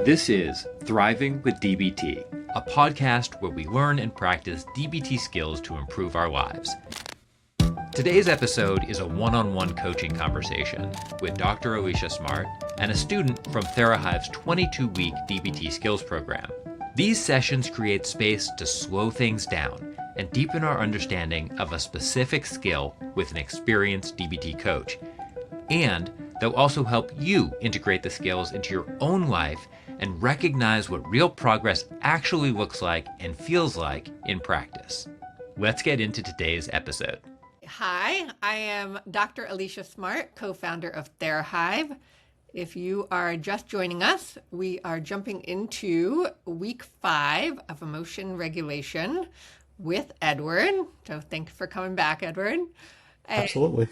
This is Thriving with DBT, a podcast where we learn and practice DBT skills to improve our lives. Today's episode is a one-on-one coaching conversation with Dr. Alicia Smart and a student from TheraHive's 22-week DBT skills program. These sessions create space to slow things down and deepen our understanding of a specific skill with an experienced DBT coach. And they'll also help you integrate the skills into your own life and recognize what real progress actually looks like and feels like in practice. Let's get into today's episode. Hi, I am Dr. Alicia Smart, co-founder of TheraHive. If you are just joining us, we are jumping into week 5 of emotion regulation with Edward. So thanks for coming back, Edward. Absolutely.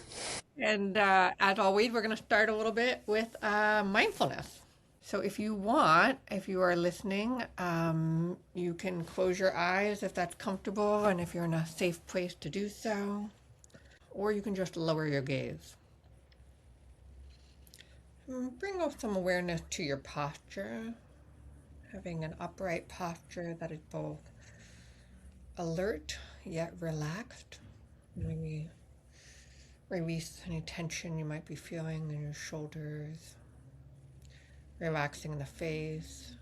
And as always, we're going to start a little bit with mindfulness. So if you are listening, you can close your eyes if that's comfortable and if you're in a safe place to do so, or you can just lower your gaze. Bring some awareness to your posture, having an upright posture that is both alert yet relaxed. Maybe release any tension you might be feeling in your shoulders, relaxing the face,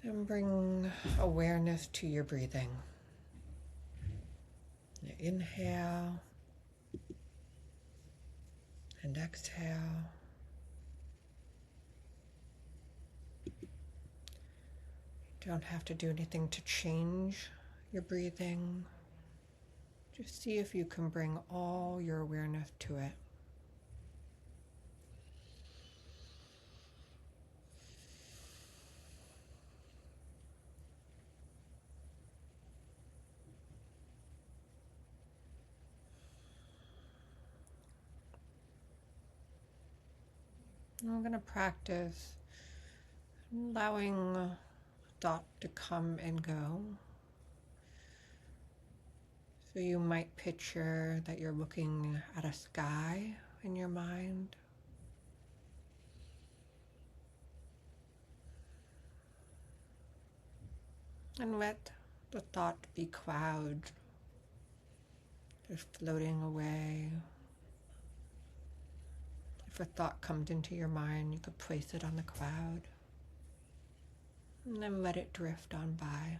and bring awareness to your breathing. Inhale and exhale. You don't have to do anything to change your breathing. Just see if you can bring all your awareness to it. I'm going to practice allowing thought to come and go. So you might picture that you're looking at a sky in your mind. And let the thought be clouds, just floating away. If a thought comes into your mind, you could place it on the cloud and then let it drift on by.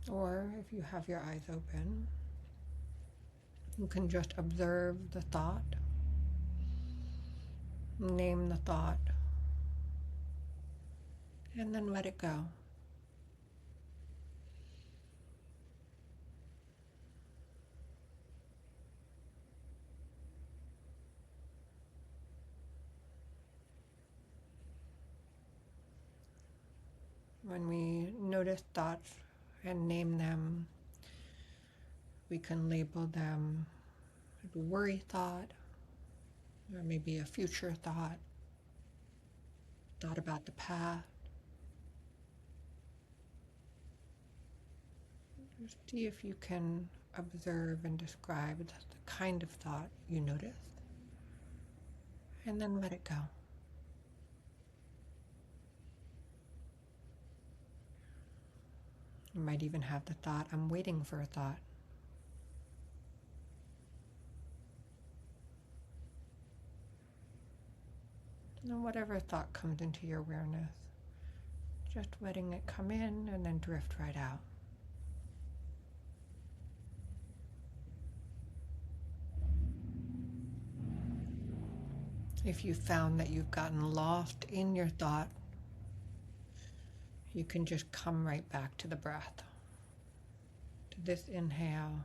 Or if you have your eyes open, you can just observe the thought, name the thought, and then let it go. When we notice thoughts and name them, we can label them a worry thought, or maybe a future thought about the past. Just see if you can observe and describe the kind of thought you notice, and then let it go. You might even have the thought, I'm waiting for a thought. And whatever thought comes into your awareness, just letting it come in and then drift right out. If you found that you've gotten lost in your thought, you can just come right back to the breath, to this inhale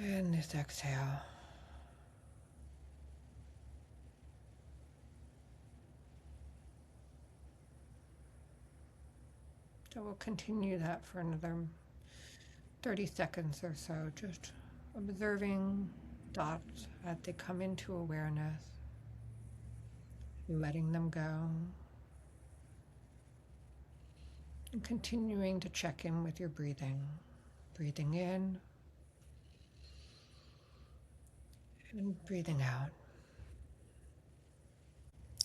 and this exhale. So we'll continue that for another 30 seconds or so, just observing thoughts as they come into awareness, letting them go, and continuing to check in with your breathing. Breathing in and breathing out.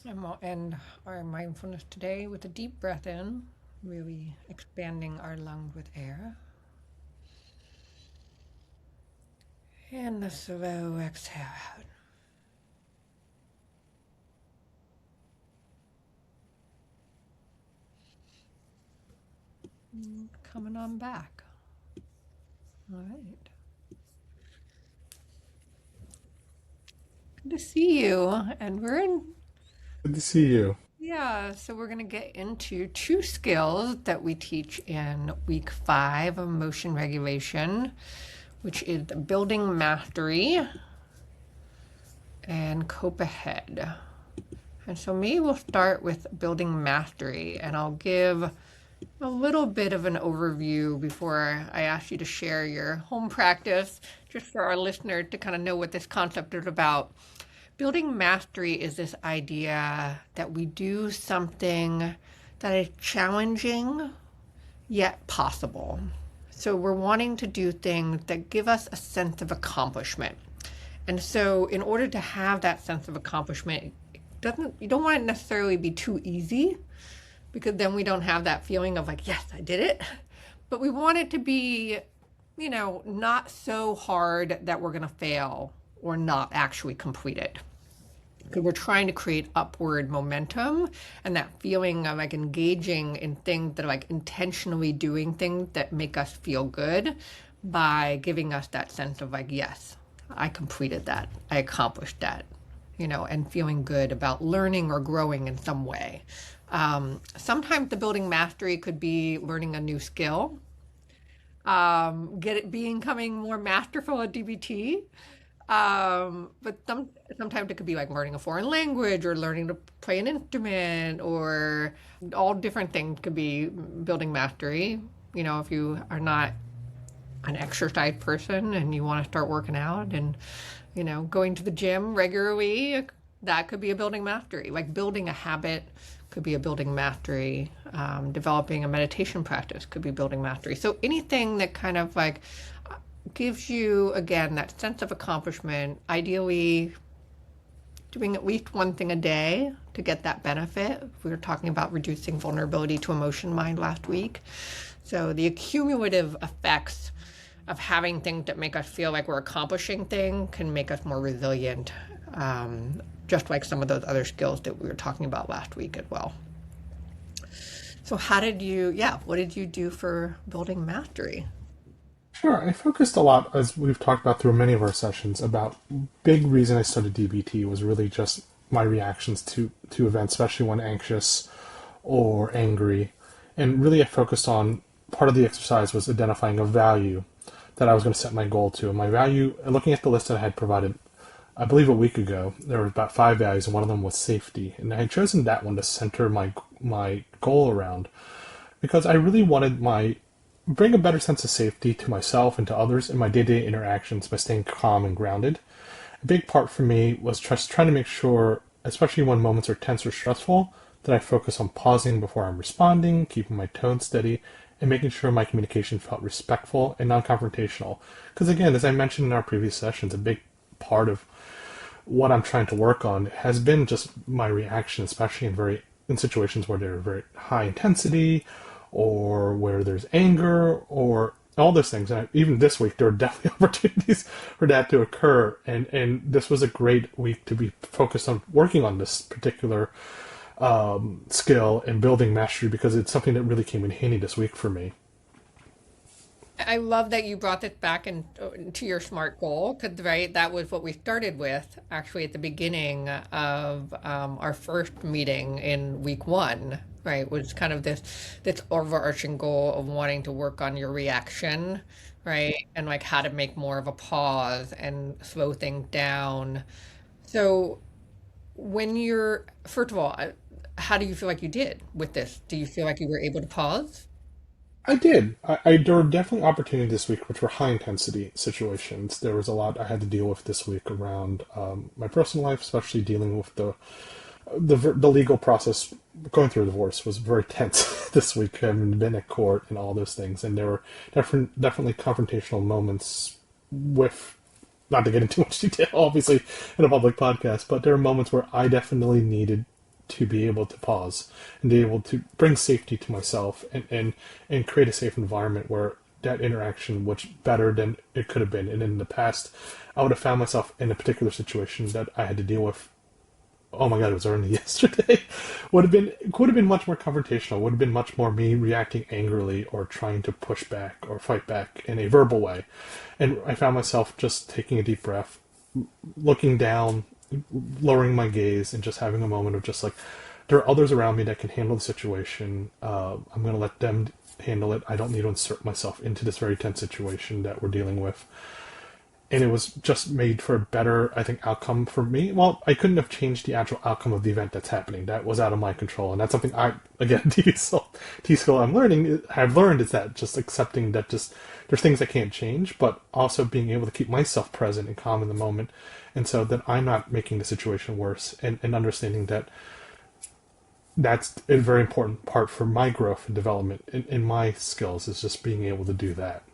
And we'll end our mindfulness today with a deep breath in, really expanding our lungs with air. And a slow exhale out. And coming on back. All right. Good to see you. And we're in, Good to see you. yeah, so we're going to get into 2 skills that we teach in week 5 of motion regulation, which is building mastery and cope ahead. And so maybe we'll start with building mastery, and I'll give a little bit of an overview before I ask you to share your home practice, just for our listener to kind of know what this concept is about. Building mastery is this idea that we do something that is challenging yet possible. So we're wanting to do things that give us a sense of accomplishment. And so in order to have that sense of accomplishment, you don't want it necessarily be too easy, because then we don't have that feeling of like, yes, I did it. But we want it to be, not so hard that we're going to fail or not actually complete it. Because we're trying to create upward momentum and that feeling of like engaging in things that are like intentionally doing things that make us feel good by giving us that sense of like, yes, I completed that, I accomplished that, and feeling good about learning or growing in some way. Sometimes the building mastery could be learning a new skill, becoming more masterful at DBT. But sometimes it could be like learning a foreign language or learning to play an instrument, or all different things could be building mastery. If you are not an exercise person and you want to start working out and, going to the gym regularly, that could be a building mastery. Like building a habit could be a building mastery. Developing a meditation practice could be building mastery. So anything that kind of like gives you, again, that sense of accomplishment, ideally doing at least one thing a day to get that benefit. We were talking about reducing vulnerability to emotion mind last week. So the accumulative effects of having things that make us feel like we're accomplishing things can make us more resilient, just like some of those other skills that we were talking about last week as well. So what did you do for building mastery? Sure, I focused a lot, as we've talked about through many of our sessions, about big reason I started DBT was really just my reactions to events, especially when anxious or angry. And really I focused on, part of the exercise was identifying a value that I was going to set my goal to. And my value, looking at the list that I had provided, I believe a week ago, there were about 5 values, and one of them was safety. And I had chosen that one to center my goal around, because I really wanted bring a better sense of safety to myself and to others in my day-to-day interactions by staying calm and grounded. A big part for me was just trying to make sure, especially when moments are tense or stressful, that I focus on pausing before I'm responding, keeping my tone steady, and making sure my communication felt respectful and non-confrontational. Because again, as I mentioned in our previous sessions, a big part of what I'm trying to work on has been just my reaction, especially in situations where they're very high intensity, or where there's anger, or all those things. And even this week, there are definitely opportunities for that to occur. And this was a great week to be focused on working on this particular skill and building mastery, because it's something that really came in handy this week for me. I love that you brought this back into your SMART goal, because right, that was what we started with actually at the beginning of our first meeting in week 1, right? Was kind of this overarching goal of wanting to work on your reaction, right? And like how to make more of a pause and slow things down. So first of all, how do you feel like you did with this? Do you feel like you were able to pause? I did. There were definitely opportunities this week which were high intensity situations. There was a lot I had to deal with this week around my personal life, especially dealing with the legal process. Going through a divorce was very tense this week. Having been at court and all those things, and there were definitely confrontational moments with. Not to get into too much detail, obviously, in a public podcast, but there are moments where I definitely needed to be able to pause and be able to bring safety to myself and create a safe environment where that interaction was better than it could have been. And in the past, I would have found myself in a particular situation that I had to deal with. Oh my God, it was only yesterday. Could have been much more confrontational. Would have been much more me reacting angrily or trying to push back or fight back in a verbal way. And I found myself just taking a deep breath, looking down, lowering my gaze, and just having a moment of just like, there are others around me that can handle the situation. I'm going to let them handle it. I don't need to insert myself into this very tense situation that we're dealing with. And it was just made for a better, I think, outcome for me. Well, I couldn't have changed the actual outcome of the event that's happening. That was out of my control. And that's something T-skill I've learned is that just accepting that just, there's things I can't change, but also being able to keep myself present and calm in the moment. And so that I'm not making the situation worse, and understanding that that's a very important part for my growth and development in my skills, is just being able to do that.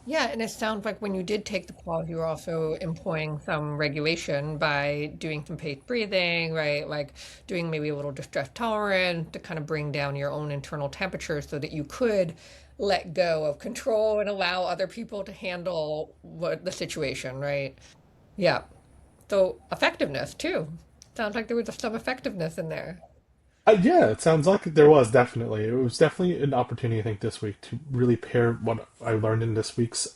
Yeah, and it sounds like when you did take the pause, you were also employing some regulation by doing some paced breathing, right? Like doing maybe a little distress tolerance to kind of bring down your own internal temperature so that you could let go of control and allow other people to handle the situation, right? Yeah. So effectiveness too. Sounds like there was some effectiveness in there. Yeah, it sounds like there was definitely. It was definitely an opportunity, I think, this week to really pair what I learned in this week's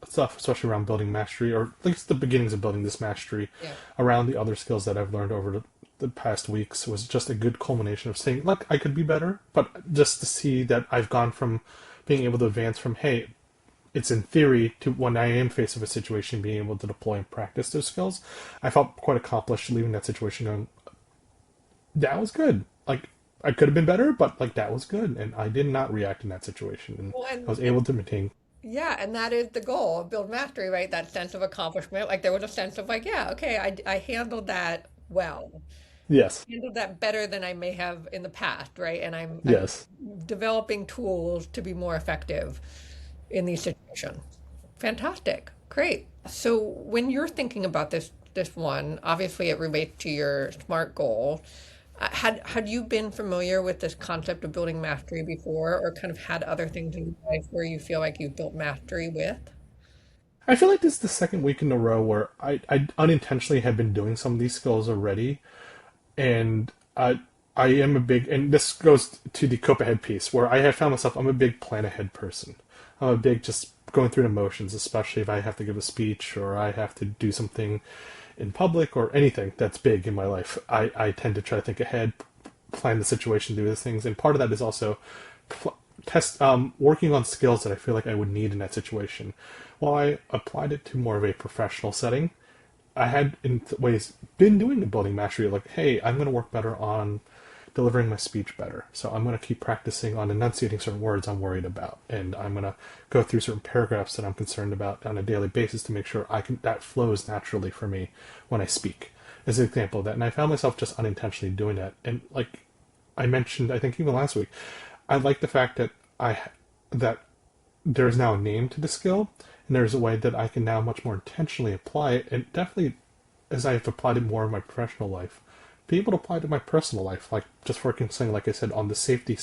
stuff, especially around building mastery, or at least the beginnings of building this mastery, Yeah. around the other skills that I've learned over the past weeks, was just a good culmination of saying, look, I could be better, but just to see that I've gone from being able to advance from, hey, it's in theory, to when I am faced with a situation, being able to deploy and practice those skills. I felt quite accomplished leaving that situation going, that was good. Like, I could have been better, but like that was good, and I did not react in that situation, and Well, I was able to maintain. yeah, and that is the goal of build mastery, right? That sense of accomplishment. Like there was a sense of like, yeah, okay, I handled that well. Yes, Handled that better than I may have in the past, right? And I'm yes. developing tools to be more effective in these situations. Fantastic. Great. So when you're thinking about this one, obviously it relates to your SMART goal. Had you been familiar with this concept of building mastery before, or kind of had other things in your life where you feel like you built mastery with? I feel like this is the second week in a row where I unintentionally have been doing some of these skills already, and I am a big, and this goes to the cope ahead piece, where I have found myself, I'm a big plan ahead person. I'm a big just going through the motions, especially if I have to give a speech or I have to do something in public or anything that's big in my life. I tend to try to think ahead, plan the situation, do those things, and part of that is also working on skills that I feel like I would need in that situation. While I applied it to more of a professional setting, I had in ways been doing the building mastery, like, hey, I'm going to work better on delivering my speech better. So I'm going to keep practicing on enunciating certain words I'm worried about, and I'm going to go through certain paragraphs that I'm concerned about on a daily basis to make sure that flows naturally for me when I speak. As an example of that, and I found myself just unintentionally doing that. And like I mentioned, I think even last week, I like the fact that that there is now a name to the skill, and there's a way that I can now much more intentionally apply it, and definitely as I've applied it more in my professional life, be able to apply it to my personal life, like just focusing, like I said, on the safety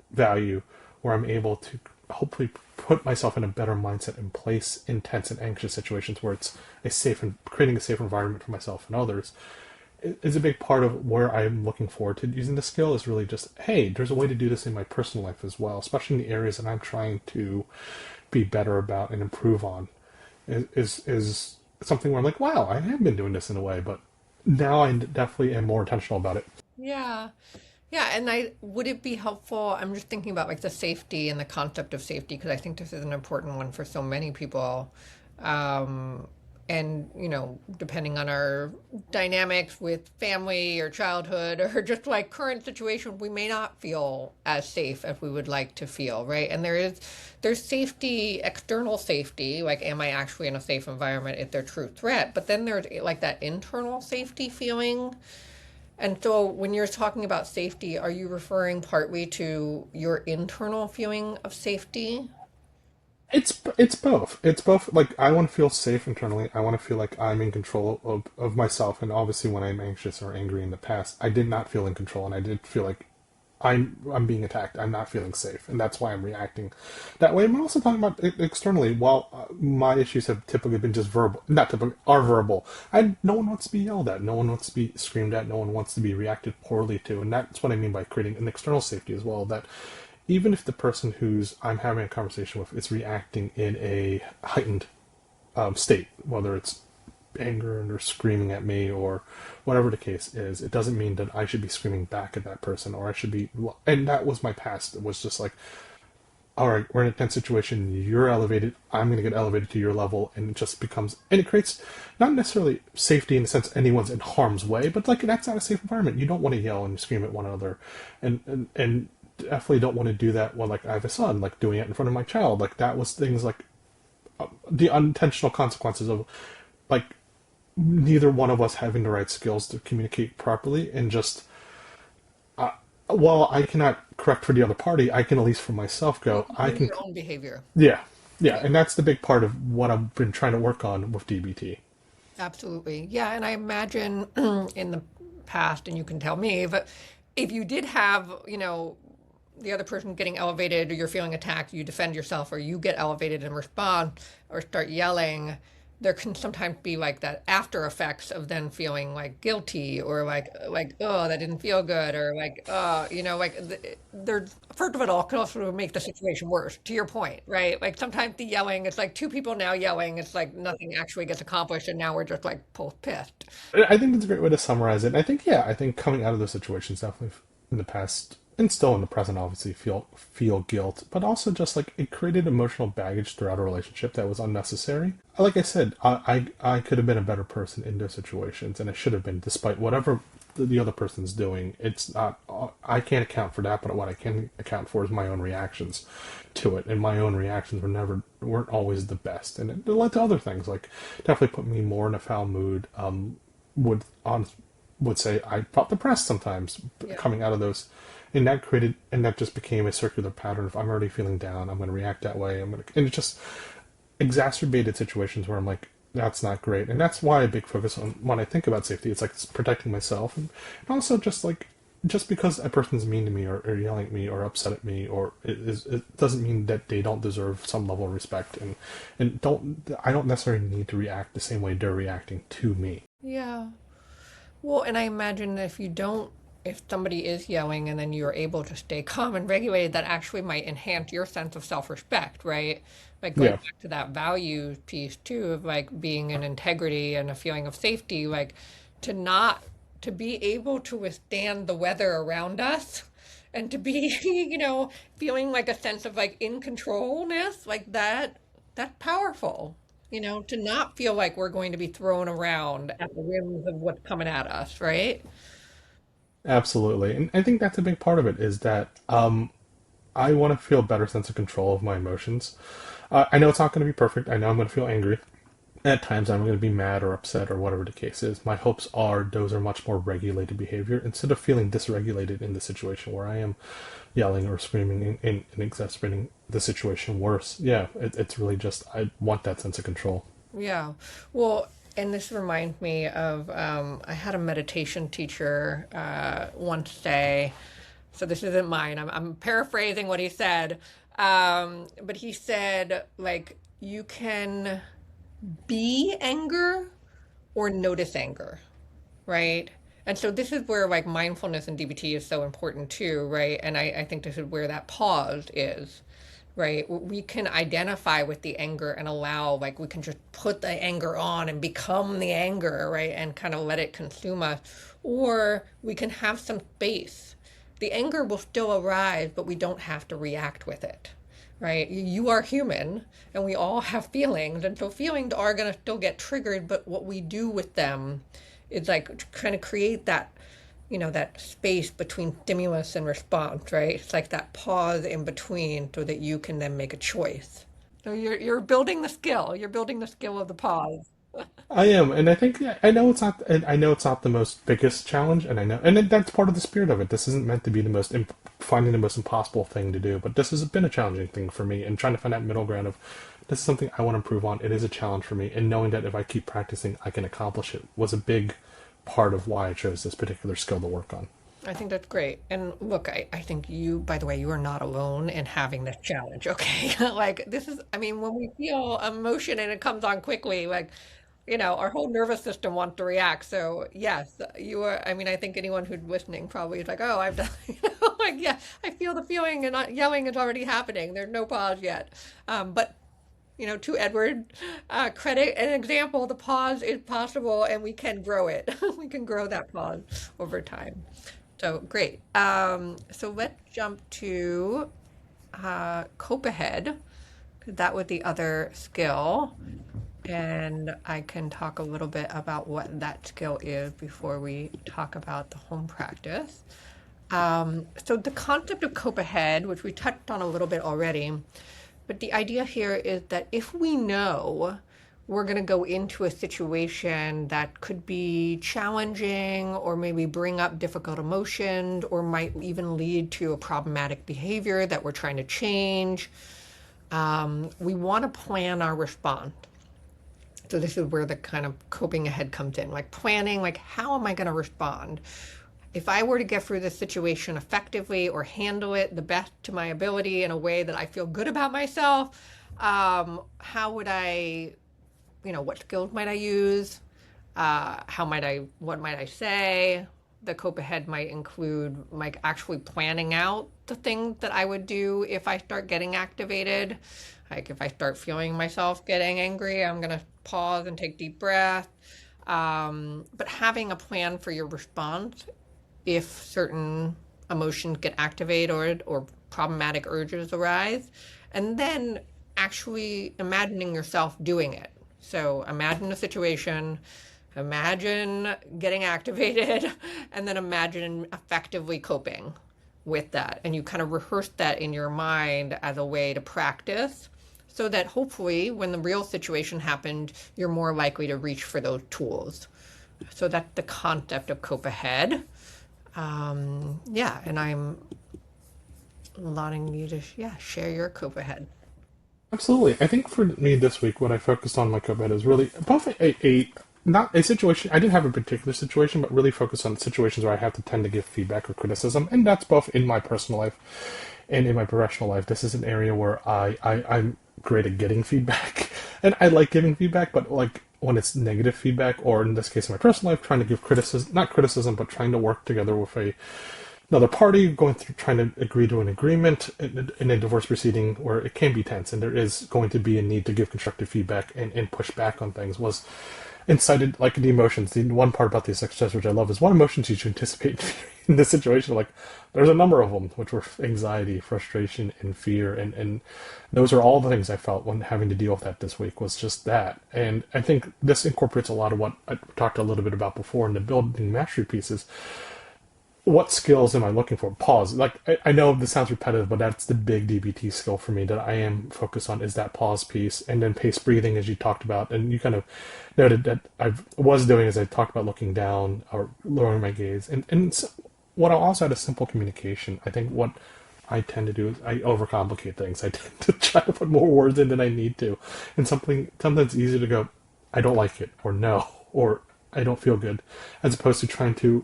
value, where I'm able to hopefully put myself in a better mindset and place in tense and anxious situations where it's a safe and creating a safe environment for myself and others is a big part of where I'm looking forward to using the skill. Is really just, hey, there's a way to do this in my personal life as well, especially in the areas that I'm trying to be better about and improve on. Is something where I'm like, wow, I have been doing this in a way, but now I definitely am more intentional about it. Yeah. Yeah, and I would it be helpful? I'm just thinking about like the safety and the concept of safety because I think this is an important one for so many people. Um, And, depending on our dynamics with family or childhood or just like current situation, we may not feel as safe as we would like to feel, right? And there's safety, external safety, like am I actually in a safe environment if there's true threat? But then there's like that internal safety feeling. And so when you're talking about safety, are you referring partly to your internal feeling of safety? It's both. It's both. Like I want to feel safe internally. I want to feel like I'm in control of myself. And obviously, when I'm anxious or angry in the past, I did not feel in control, and I did feel like I'm being attacked. I'm not feeling safe, and that's why I'm reacting that way. I'm also talking about externally. While my issues have typically been just verbal, not typically are verbal. No one wants to be yelled at. No one wants to be screamed at. No one wants to be reacted poorly to, and that's what I mean by creating an external safety as well. That even if the person who's I'm having a conversation with is reacting in a heightened state, whether it's anger and they're screaming at me or whatever the case is, it doesn't mean that I should be screaming back at that person or I should be. And that was my past. It was just like, all right, we're in a tense situation. You're elevated. I'm going to get elevated to your level, and it just becomes, and it creates not necessarily safety in the sense anyone's in harm's way, but like that's not a safe environment. You don't want to yell and scream at one another, and definitely don't want to do that when like I have a son, like doing it in front of my child. Like that was things like the unintentional consequences of like neither one of us having the right skills to communicate properly and just while I cannot correct for the other party, I can at least for myself go, I can, Your own behavior. yeah, yeah, Yeah. and that's the big part of what I've been trying to work on with DBT. Absolutely. Yeah. And I imagine in the past, and you can tell me, but if you did have, the other person getting elevated or you're feeling attacked, you defend yourself or you get elevated and respond or start yelling, there can sometimes be like that after effects of then feeling like guilty or like oh that didn't feel good or like they're first of it all can also make the situation worse to your point, right? Like sometimes the yelling, it's like two people now yelling, it's like nothing actually gets accomplished and now we're just like both pissed. I think that's a great way to summarize it. And I think, yeah, I think coming out of those situations definitely in the past and still in the present, obviously feel guilt, but also just like it created emotional baggage throughout a relationship that was unnecessary. Like I said, I could have been a better person in those situations, and I should have been, despite whatever the other person's doing. It's not, I can't account for that, but what I can account for is my own reactions to it, and my own reactions weren't always the best, and it led to other things like definitely put me more in a foul mood. Would on would say I felt depressed sometimes Yeah. coming out of those, and that just became a circular pattern of I'm already feeling down, I'm going to react that way, and it just exacerbated situations where I'm like, that's not great, and that's why a big focus on when I think about safety, it's like it's protecting myself, and also just like just because a person's mean to me or yelling at me or upset at me or it doesn't mean that they don't deserve some level of respect, and I don't necessarily need to react the same way they're reacting to me. Yeah. Well, and I imagine that if somebody is yelling and then you're able to stay calm and regulated, that actually might enhance your sense of self-respect, right? Like going Yeah, back to that values piece too, of like being in integrity and a feeling of safety, like to not, to be able to withstand the weather around us and to be, feeling like a sense of like in controlness, like that's powerful. To not feel like we're going to be thrown around at the whims of what's coming at us, right? absolutely, and I think that's a big part of it is that I want to feel a better sense of control of my emotions. I know it's not going to be perfect. I know I'm going to feel angry. At times, I'm going to be mad or upset or whatever the case is. My hopes are those are much more regulated behavior instead of feeling dysregulated in the situation where I am yelling or screaming and exacerbating the situation worse. Yeah, it's really just, I want that sense of control. Yeah. Well, and this reminds me of I had a meditation teacher once say, so this isn't mine, I'm paraphrasing what he said, but he said, like, you can be anger or notice anger, right? And so this is where like mindfulness and DBT is so important too, right? And I think this is where that pause is, right? We can identify with the anger and allow, like, we can just put the anger on and become the anger, right? And kind of let it consume us. Or we can have some space. The anger will still arise, but we don't have to react with it, right? You are human and we all have feelings. And so feelings are going to still get triggered, but what we do with them is like kind of create that, that space between stimulus and response, right? It's like that pause in between so that you can then make a choice. So you're building the skill. You're building the skill of the pause. I am, and I think I know it's not. And I know it's not the most biggest challenge, and I know, and that's part of the spirit of it. This isn't meant to be the most finding the most impossible thing to do, but this has been a challenging thing for me, and trying to find that middle ground of this is something I want to improve on. It is a challenge for me, and knowing that if I keep practicing, I can accomplish it was a big part of why I chose this particular skill to work on. I think that's great. And look, I think you, by the way, you are not alone in having this challenge, okay? Like, this is, I mean, when we feel emotion and it comes on quickly, like, our whole nervous system wants to react. So, yes, you are, I mean, I think anyone who's listening probably is like, oh, I've done, like, yeah, I feel the feeling and not yelling is already happening. There's no pause yet. But to Edward, credit an example, the pause is possible and we can grow it. We can grow that pause over time. So great. So let's jump to cope ahead. That was the other skill. And I can talk a little bit about what that skill is before we talk about the home practice. So the concept of cope ahead, which we touched on a little bit already, but the idea here is that if we know we're going to go into a situation that could be challenging or maybe bring up difficult emotions or might even lead to a problematic behavior that we're trying to change, we want to plan our response. So this is where the kind of coping ahead comes in, like planning, like how am I going to respond? If I were to get through this situation effectively or handle it the best to my ability in a way that I feel good about myself, how would I, what skills might I use? What might I say? The cope ahead might include like actually planning out the things that I would do if I start getting activated. Like if I start feeling myself getting angry, I'm going to pause and take deep breath. But having a plan for your response if certain emotions get activated or problematic urges arise, and then actually imagining yourself doing it. So imagine a situation, imagine getting activated, and then imagine effectively coping with that. And you kind of rehearse that in your mind as a way to practice so that hopefully when the real situation happened, you're more likely to reach for those tools. So that's the concept of cope ahead. And I'm allowing you to share your cope ahead. Absolutely. I think for me this week, what I focused on my cope ahead is really both a not a situation. I didn't have a particular situation, but really focus on situations where I have to tend to give feedback or criticism, and that's both in my personal life and in my professional life. This is an area where I'm great at getting feedback, and I like giving feedback, but like when it's negative feedback, or in this case in my personal life, trying to give criticism, not criticism, but trying to work together with another party, going through trying to agree to an agreement in a divorce proceeding where it can be tense, and there is going to be a need to give constructive feedback and push back on things, was incited like the emotions. The one part about this exercise which I love is what emotions you should anticipate in this situation. Like there's a number of them, which were anxiety, frustration, and fear, and those are all the things I felt when having to deal with that this week, was just that. And I think this incorporates a lot of what I talked a little bit about before in the building mastery pieces. What skills am I looking for? Pause. Like I know this sounds repetitive, but that's the big DBT skill for me that I am focused on, is that pause piece, and then pace breathing, as you talked about, and you kind of noted that I was doing as I talked about looking down or lowering my gaze, and so what I'll also add is simple communication. I think what I tend to do is I overcomplicate things. I tend to try to put more words in than I need to, and sometimes it's easy to go, I don't like it, or no, or I don't feel good, as opposed to trying to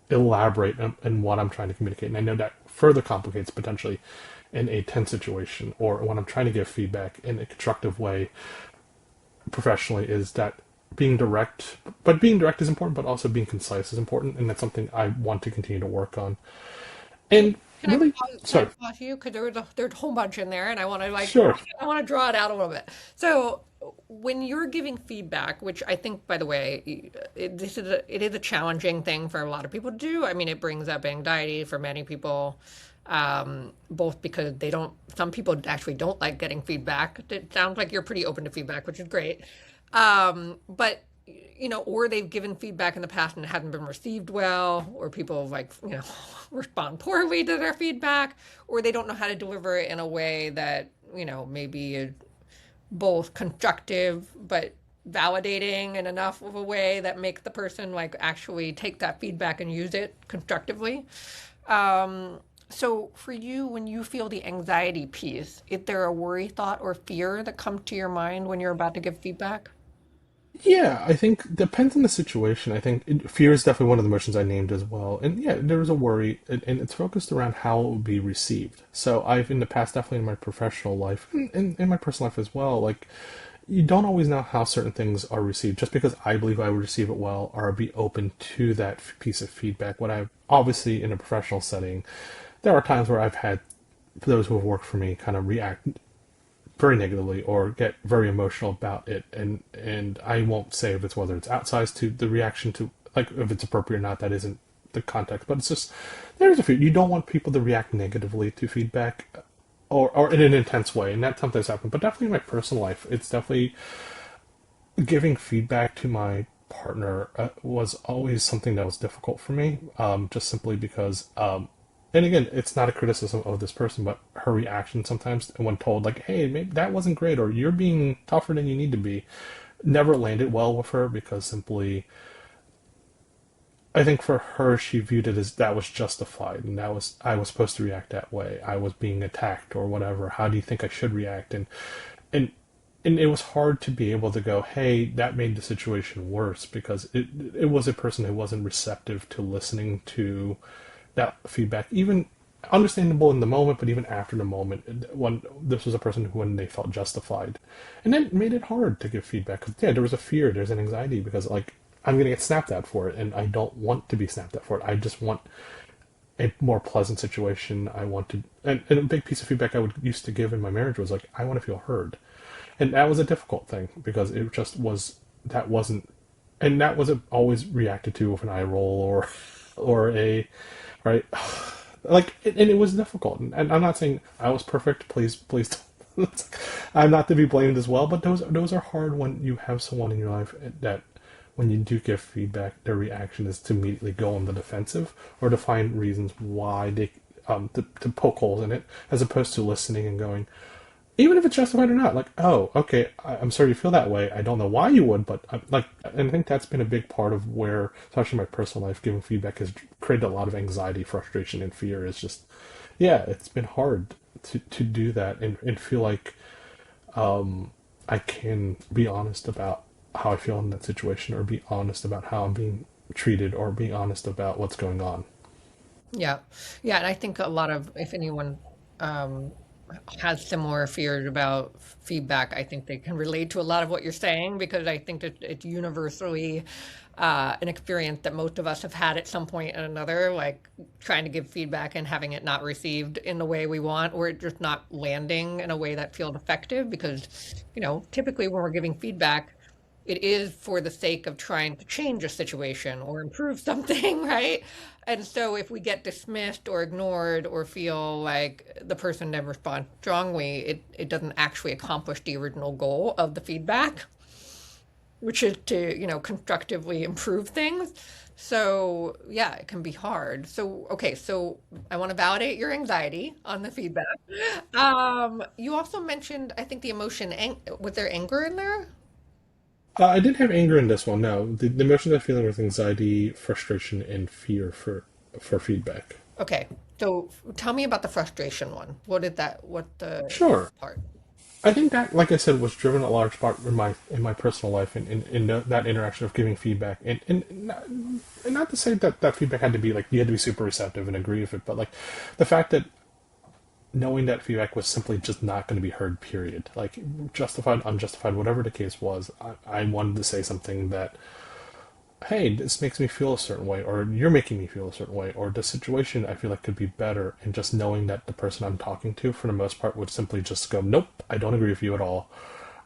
elaborate in what I'm trying to communicate. And I know that further complicates potentially in a tense situation, or when I'm trying to give feedback in a constructive way professionally, is that being direct is important, but also being concise is important, and that's something I want to continue to work on. And really, Can I pause you? Because there's a whole bunch in there, and I want to sure. I want to draw it out a little bit. So when you're giving feedback, which I think, by the way, it is a challenging thing for a lot of people to do. I mean, it brings up anxiety for many people. both because some people actually don't like getting feedback. It sounds like you're pretty open to feedback, which is great. But or they've given feedback in the past and it hasn't been received well, or people respond poorly to their feedback, or they don't know how to deliver it in a way that, maybe is both constructive but validating in enough of a way that makes the person actually take that feedback and use it constructively. So for you, when you feel the anxiety piece, is there a worry, thought, or fear that comes to your mind when you're about to give feedback? Yeah, I think depends on the situation. I think fear is definitely one of the emotions I named as well. And yeah, there is a worry, and it's focused around how it will be received. So I've in the past, definitely in my professional life, and in my personal life as well, like you don't always know how certain things are received. Just because I believe I would receive it well or be open to that piece of feedback. When I obviously in a professional setting, there are times where I've had those who have worked for me kind of react very negatively or get very emotional about it, and I won't say if it's whether it's outsized to the reaction to, like, if it's appropriate or not. That isn't the context, but it's just there's a few. You don't want people to react negatively to feedback or in an intense way, and that sometimes happens. But definitely in my personal life, it's definitely giving feedback to my partner was always something that was difficult for me, just simply because and again, it's not a criticism of this person, but her reaction sometimes when told, like, hey, maybe that wasn't great, or you're being tougher than you need to be, never landed well with her, because simply, I think for her, she viewed it as that was justified, and I was supposed to react that way. I was being attacked or whatever. How do you think I should react? And and it was hard to be able to go, hey, that made the situation worse, because it was a person who wasn't receptive to listening to that feedback, even understandable in the moment, but even after the moment, when this was a person who, when they felt justified, and then made it hard to give feedback, because yeah, there was a fear, there's an anxiety, because like I'm gonna get snapped at for it, and I don't want to be snapped at for it. I just want a more pleasant situation. I want to, and a big piece of feedback I would used to give in my marriage was like, I want to feel heard, and that was a difficult thing because it just was that wasn't, and that wasn't always reacted to with an eye roll or a right? Like, and it was difficult. And I'm not saying I was perfect. Please, please, don't. I'm not to be blamed as well. But those are hard when you have someone in your life that, when you do give feedback, their reaction is to immediately go on the defensive or to find reasons why they to poke holes in it, as opposed to listening and going, even if it's justified or not, like, oh, okay, I'm sorry you feel that way. I don't know why you would, but like, and I think that's been a big part of where, especially in my personal life, giving feedback has created a lot of anxiety, frustration, and fear. It's just, yeah, it's been hard to do that and feel like I can be honest about how I feel in that situation, or be honest about how I'm being treated, or be honest about what's going on. Yeah. Yeah. And I think a lot of, if anyone um, has similar fears about feedback, I think they can relate to a lot of what you're saying, because I think that it's universally an experience that most of us have had at some point or another, like trying to give feedback and having it not received in the way we want, or it just not landing in a way that feels effective. Because, typically when we're giving feedback, it is for the sake of trying to change a situation or improve something, right? And so if we get dismissed or ignored or feel like the person didn't respond strongly, it doesn't actually accomplish the original goal of the feedback, which is to, constructively improve things. So yeah, it can be hard. So, okay, so I want to validate your anxiety on the feedback. You also mentioned, I think, the emotion, was there anger in there? I didn't have anger in this one. No, the emotions I'm feeling was anxiety, frustration, and fear for feedback. Okay, so tell me about the frustration one. What the Sure. part? I think that, like I said, was driven a large part in my personal life, and in that interaction of giving feedback, and not to say that that feedback had to be like you had to be super receptive and agree with it, but like the fact that knowing that feedback was simply just not going to be heard, period. Like, justified, unjustified, whatever the case was, I wanted to say something that, hey, this makes me feel a certain way, or you're making me feel a certain way, or the situation I feel like could be better, and just knowing that the person I'm talking to, for the most part, would simply just go, nope, I don't agree with you at all.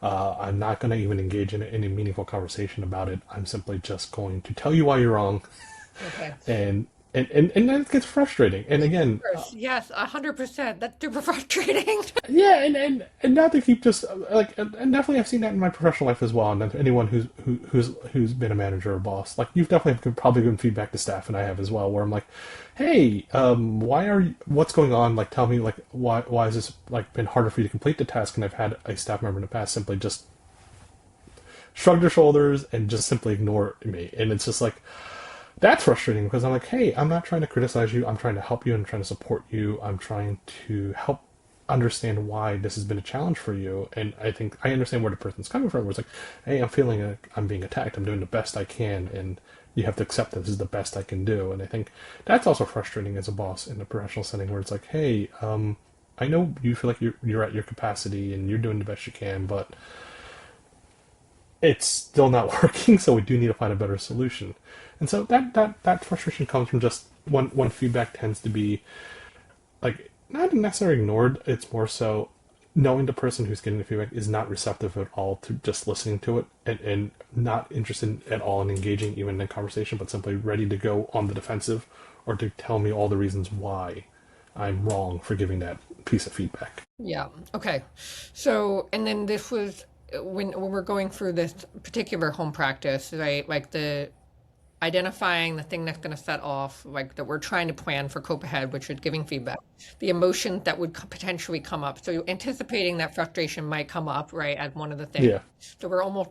I'm not going to even engage in any meaningful conversation about it. I'm simply just going to tell you why you're wrong, Okay. and And then it gets frustrating. And again, Course. Yes, 100%. That's super frustrating. yeah, and not to keep just like, and definitely I've seen that in my professional life as well. And anyone who's been a manager or boss, like you've definitely probably given feedback to staff, and I have as well, where I'm like, hey, what's going on? Like, tell me, like, why has this like been harder for you to complete the task? And I've had a staff member in the past simply just shrug their shoulders and just simply ignore me, and it's just like, that's frustrating because I'm like, hey, I'm not trying to criticize you. I'm trying to help you. I'm trying to support you. I'm trying to help understand why this has been a challenge for you. And I think I understand where the person's coming from. Where it's like, hey, I'm feeling I'm being attacked. I'm doing the best I can, and you have to accept that this is the best I can do. And I think that's also frustrating as a boss in a professional setting where it's like, hey, I know you feel like you're at your capacity and you're doing the best you can, but it's still not working, so we do need to find a better solution. And so that frustration comes from just when feedback tends to be like not necessarily ignored, it's more so knowing the person who's getting the feedback is not receptive at all to just listening to it, and not interested at all in engaging even in a conversation, but simply ready to go on the defensive or to tell me all the reasons why I'm wrong for giving that piece of feedback. Yeah. Okay. So, and then this was when we're going through this particular home practice, right? Like the identifying the thing that's going to set off, like that we're trying to plan for cope ahead, which is giving feedback, the emotion that would potentially come up. So you're anticipating that frustration might come up, right, as one of the things. Yeah. So we're almost,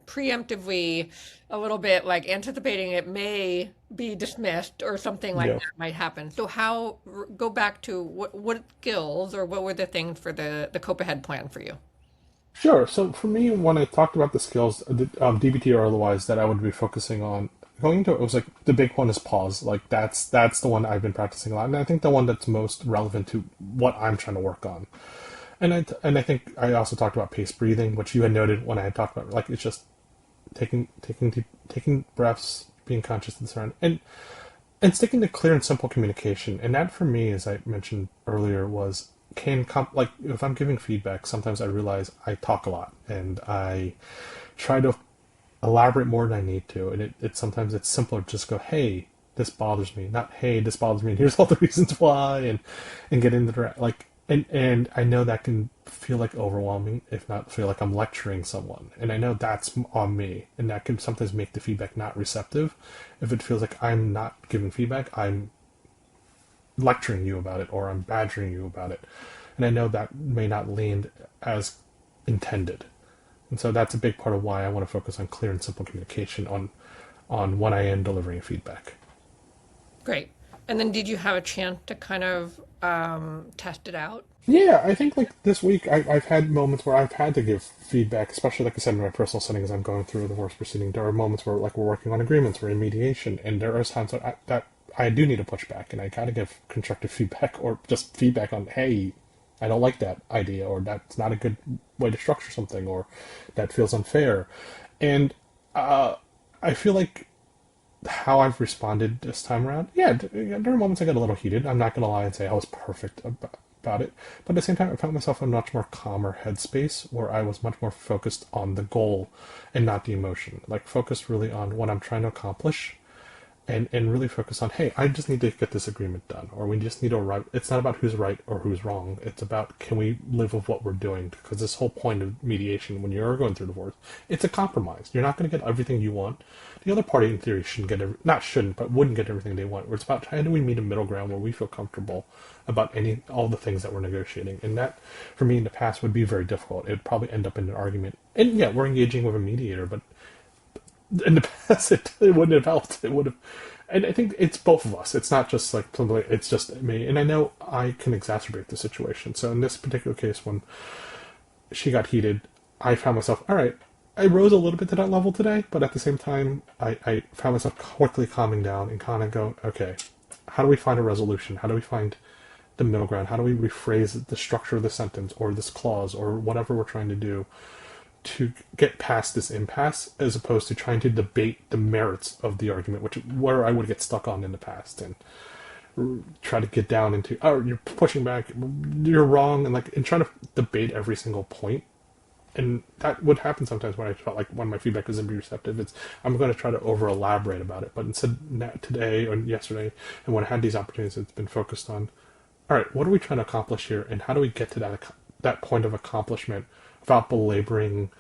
preemptively a little bit like anticipating it may be dismissed or something like Yeah. that might happen. So how, go back to what skills or what were the things for the cope ahead plan for you? Sure. So for me, when I talked about the skills, DBT or otherwise, that I would be focusing on going into it was like the big one is pause. Like that's the one I've been practicing a lot, and I think the one that's most relevant to what I'm trying to work on. And I think I also talked about pace breathing, which you had noted when I had talked about like it's just taking breaths, being conscious of the surrounding, and sticking to clear and simple communication. And that for me, as I mentioned earlier, was like if I'm giving feedback, sometimes I realize I talk a lot and I try to elaborate more than I need to, and it sometimes it's simpler to just go, hey, this bothers me, not hey, this bothers me, and here's all the reasons why, and get into the like, and I know that can feel like overwhelming, if not feel like I'm lecturing someone, and I know that's on me, and that can sometimes make the feedback not receptive. If it feels like I'm not giving feedback, I'm lecturing you about it or I'm badgering you about it. And I know that may not land as intended. And so that's a big part of why I want to focus on clear and simple communication on when I am delivering feedback. Great. And then did you have a chance to kind of test it out? Yeah, I think like this week I've had moments where I've had to give feedback, especially like I said in my personal setting as I'm going through the divorce proceeding. There are moments where like we're working on agreements, we're in mediation, and there are times that I do need to push back, and I gotta give constructive feedback or just feedback on, hey, I don't like that idea, or that's not a good way to structure something, or that feels unfair. And I feel like how I've responded this time around, yeah, there are moments I got a little heated. I'm not gonna lie and say I was perfect about it, but at the same time, I found myself in a much more calmer headspace where I was much more focused on the goal and not the emotion. Like focused really on what I'm trying to accomplish, and really focus on, hey, I just need to get this agreement done, or we just need to arrive. It's not about who's right or who's wrong. It's about, can we live with what we're doing? Because this whole point of mediation, when you're going through divorce, it's a compromise. You're not going to get everything you want. The other party, in theory, shouldn't get not shouldn't, but wouldn't get everything they want. Where it's about, how do we meet a middle ground where we feel comfortable about all the things that we're negotiating? And that, for me, in the past, would be very difficult. It would probably end up in an argument. And yeah, we're engaging with a mediator, but in the past, it wouldn't have helped. It would have, and I think it's both of us. It's not just like somebody. It's just me, and I know I can exacerbate the situation. So in this particular case, when she got heated, I found myself, all right, I rose a little bit to that level today, but at the same time, I found myself quickly calming down and kind of go, okay, how do we find a resolution? How do we find the middle ground? How do we rephrase the structure of the sentence or this clause or whatever we're trying to do to get past this impasse, as opposed to trying to debate the merits of the argument, which where I would get stuck on in the past, and try to get down into, oh, you're pushing back, you're wrong, and trying to debate every single point. and that would happen sometimes when I felt like when my feedback isn't being receptive. I'm going to try to over elaborate about it, but instead today or yesterday, and when I had these opportunities, it's been focused on, all right, what are we trying to accomplish here, and how do we get to that point of accomplishment without belaboring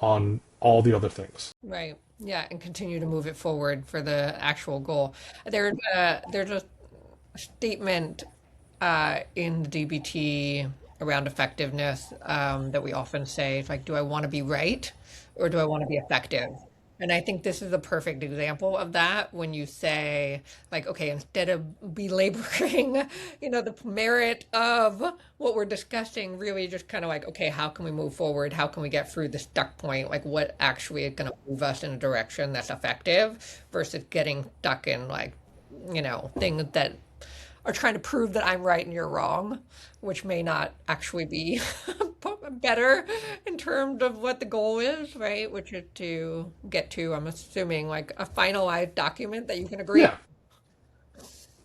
on all the other things. Right. Yeah, and continue to move it forward for the actual goal. There's a statement in the DBT around effectiveness that we often say. It's like, do I want to be right or do I want to be effective? And I think this is a perfect example of that when you say, like, okay, instead of belaboring, the merit of what we're discussing, really just kind of like, okay, how can we move forward? How can we get through the stuck point? Like, what actually is going to move us in a direction that's effective versus getting stuck in, like, things that are trying to prove that I'm right and you're wrong, which may not actually be better in terms of what the goal is, right? Which is to get to, I'm assuming, like a finalized document that you can agree. Yeah,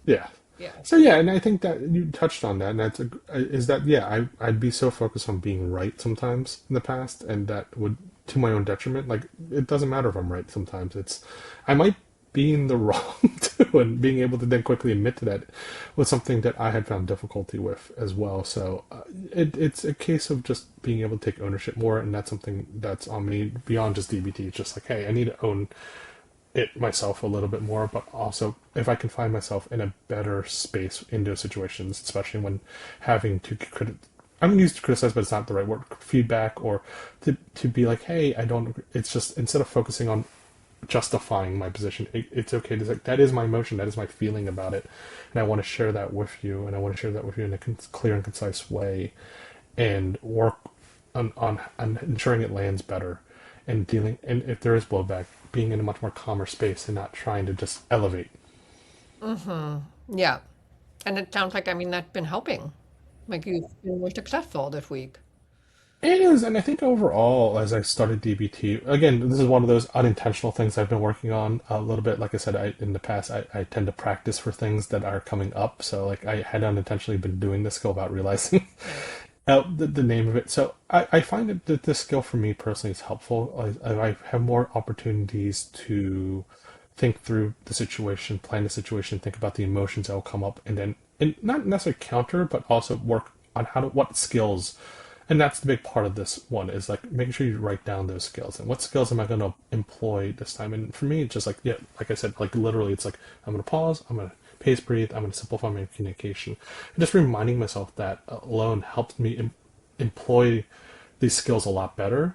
yeah. Yeah. So yeah, and I think that you touched on that, and is that yeah, I'd be so focused on being right sometimes in the past, and that would to my own detriment. Like it doesn't matter if I'm right sometimes. I might be in the wrong too, and being able to then quickly admit to that was something that I had found difficulty with as well. So it's a case of just being able to take ownership more, and that's something that's on me beyond just DBT. It's just like, hey, I need to own it myself a little bit more, but also if I can find myself in a better space in those situations, especially when having to I'm going to use criticize, but it's not the right word, feedback, or to be like, hey, I don't, it's just, instead of focusing on justifying my position, it's okay to say, that is my emotion, that is my feeling about it, and I want to share that with you, and I want to share that with you in a clear and concise way, and work on ensuring it lands better, and dealing, and if there is blowback, being in a much more calmer space and not trying to just elevate. Yeah. And it sounds like, I mean, that's been helping. Like you've been more successful this week. It is, and I think overall, as I started DBT, again, this is one of those unintentional things I've been working on a little bit. Like I said, in the past, I tend to practice for things that are coming up. So, like, I had unintentionally been doing this skill without realizing the name of it. So, I find that this skill for me personally is helpful. I have more opportunities to think through the situation, plan the situation, think about the emotions that will come up, and then, and not necessarily counter, but also work on what skills. And that's the big part of this one, is like making sure you write down those skills and what skills am I going to employ this time. And for me, it's just like, yeah, like I said, like literally it's like, I'm going to pause, I'm going to pace breathe, I'm going to simplify my communication. And just reminding myself that alone helped me employ these skills a lot better,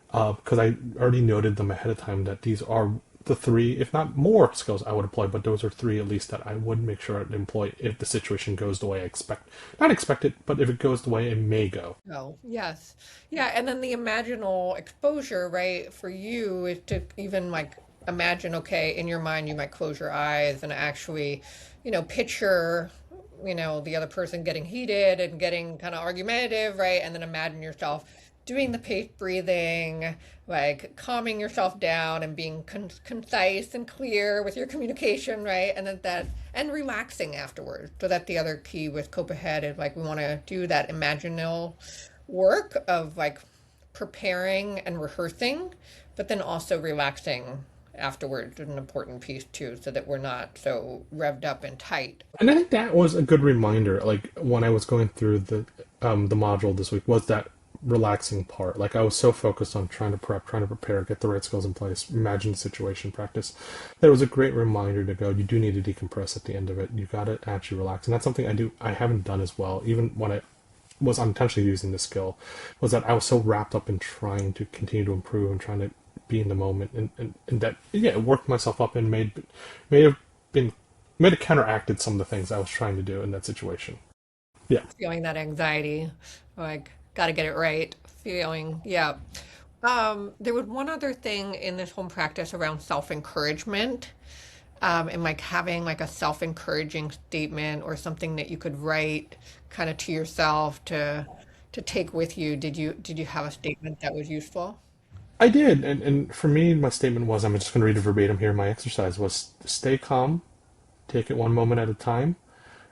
because I already noted them ahead of time that these are the three, if not more, skills I would employ, but those are three at least that I would make sure to employ if the situation goes the way I expect. Not expect it, but if it goes the way it may go. Oh, yes. Yeah. And then the imaginal exposure, right, for you is to even like imagine, okay, in your mind, you might close your eyes and actually, picture, the other person getting heated and getting kind of argumentative, right? And then imagine yourself doing the pace breathing, like calming yourself down and being concise and clear with your communication, right? And and relaxing afterwards. So that's the other key with Cope Ahead is like we want to do that imaginal work of like preparing and rehearsing, but then also relaxing afterwards is an important piece too, so that we're not so revved up and tight. And I think that was a good reminder, like when I was going through the module this week, was that relaxing part. Like I was so focused on trying to prepare, get the right skills in place, imagine the situation, practice. That was a great reminder to go, you do need to decompress at the end of it. You got to actually relax. And that's something I haven't done as well, even when I was unintentionally using this skill, was that I was so wrapped up in trying to continue to improve and trying to be in the moment. And that, yeah, it worked myself up and may have counteracted some of the things I was trying to do in that situation. Yeah. Feeling that anxiety, like, got to get it right feeling. Yeah. There was one other thing in this home practice around self-encouragement, and like having like a self-encouraging statement or something that you could write kind of to yourself to take with you. Did you have a statement that was useful? I did. And for me, my statement was, I'm just going to read it verbatim here. My exercise was stay calm, take it one moment at a time,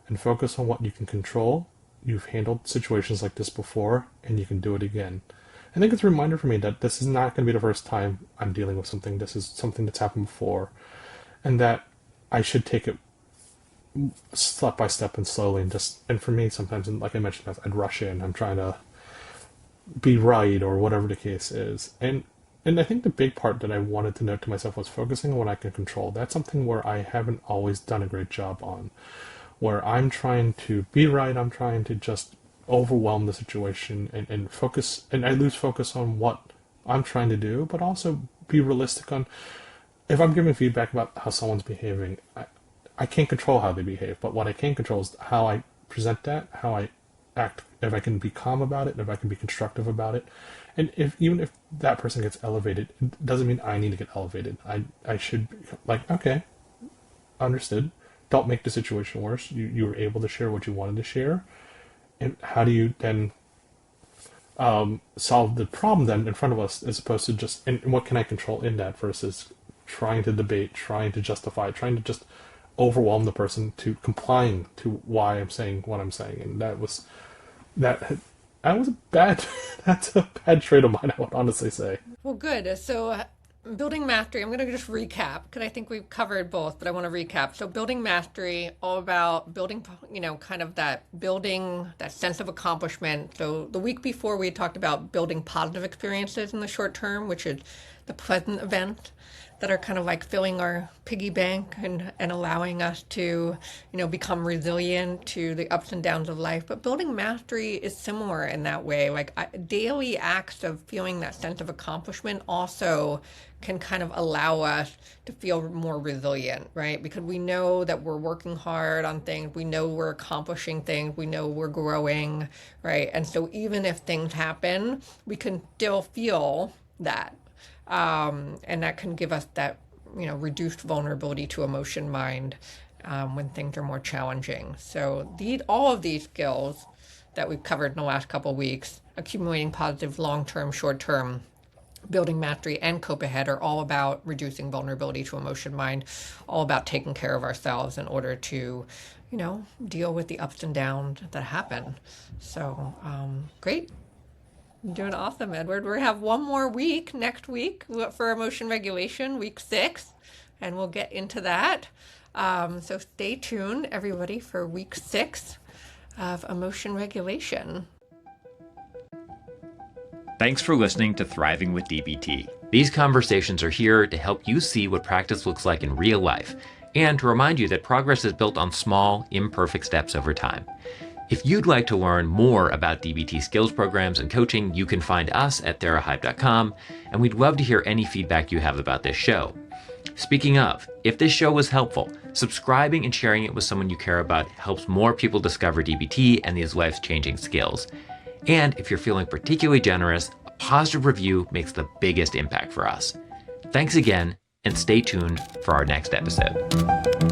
and focus on what you can control. You've handled situations like this before, and you can do it again. I think it's a reminder for me that this is not going to be the first time I'm dealing with something. This is something that's happened before, and that I should take it step by step and slowly. And for me, sometimes, like I mentioned, I'd rush in. I'm trying to be right or whatever the case is. And I think the big part that I wanted to note to myself was focusing on what I can control. That's something where I haven't always done a great job on, where I'm trying to be right. I'm trying to just overwhelm the situation and focus, and I lose focus on what I'm trying to do, but also be realistic on, if I'm giving feedback about how someone's behaving, I can't control how they behave, but what I can control is how I present that, how I act, if I can be calm about it, if I can be constructive about it. And even if that person gets elevated, it doesn't mean I need to get elevated. I should be like, okay, understood. Don't make the situation worse. You were able to share what you wanted to share. And how do you then solve the problem then in front of us, as opposed to just, and what can I control in that versus trying to debate, trying to justify, trying to just overwhelm the person to complying to why I'm saying what I'm saying. And that was a bad, that's a bad trait of mine, I would honestly say. Well, good. So building mastery, I'm going to just recap because I think we've covered both, but I want to recap. So building mastery, all about building, kind of building that sense of accomplishment. So the week before we had talked about building positive experiences in the short term, which is the pleasant events that are kind of like filling our piggy bank and allowing us to, become resilient to the ups and downs of life. But building mastery is similar in that way. Like daily acts of feeling that sense of accomplishment also can kind of allow us to feel more resilient, right? Because we know that we're working hard on things, we know we're accomplishing things, we know we're growing, right? And so even if things happen, we can still feel that. And that can give us that, reduced vulnerability to emotion mind when things are more challenging. So all of these skills that we've covered in the last couple of weeks, accumulating positive long-term, short-term, building mastery, and cope ahead, are all about reducing vulnerability to emotion mind, all about taking care of ourselves in order to, deal with the ups and downs that happen. So great. You're doing awesome, Edward. We have one more week next week for emotion regulation, week 6, and we'll get into that. So stay tuned, everybody, for week 6 of emotion regulation. Thanks for listening to Thriving with DBT. These conversations are here to help you see what practice looks like in real life, and to remind you that progress is built on small, imperfect steps over time. If you'd like to learn more about DBT skills programs and coaching, you can find us at therahive.com, and we'd love to hear any feedback you have about this show. Speaking of, if this show was helpful, subscribing and sharing it with someone you care about helps more people discover DBT and these life-changing skills. And if you're feeling particularly generous, a positive review makes the biggest impact for us. Thanks again, and stay tuned for our next episode.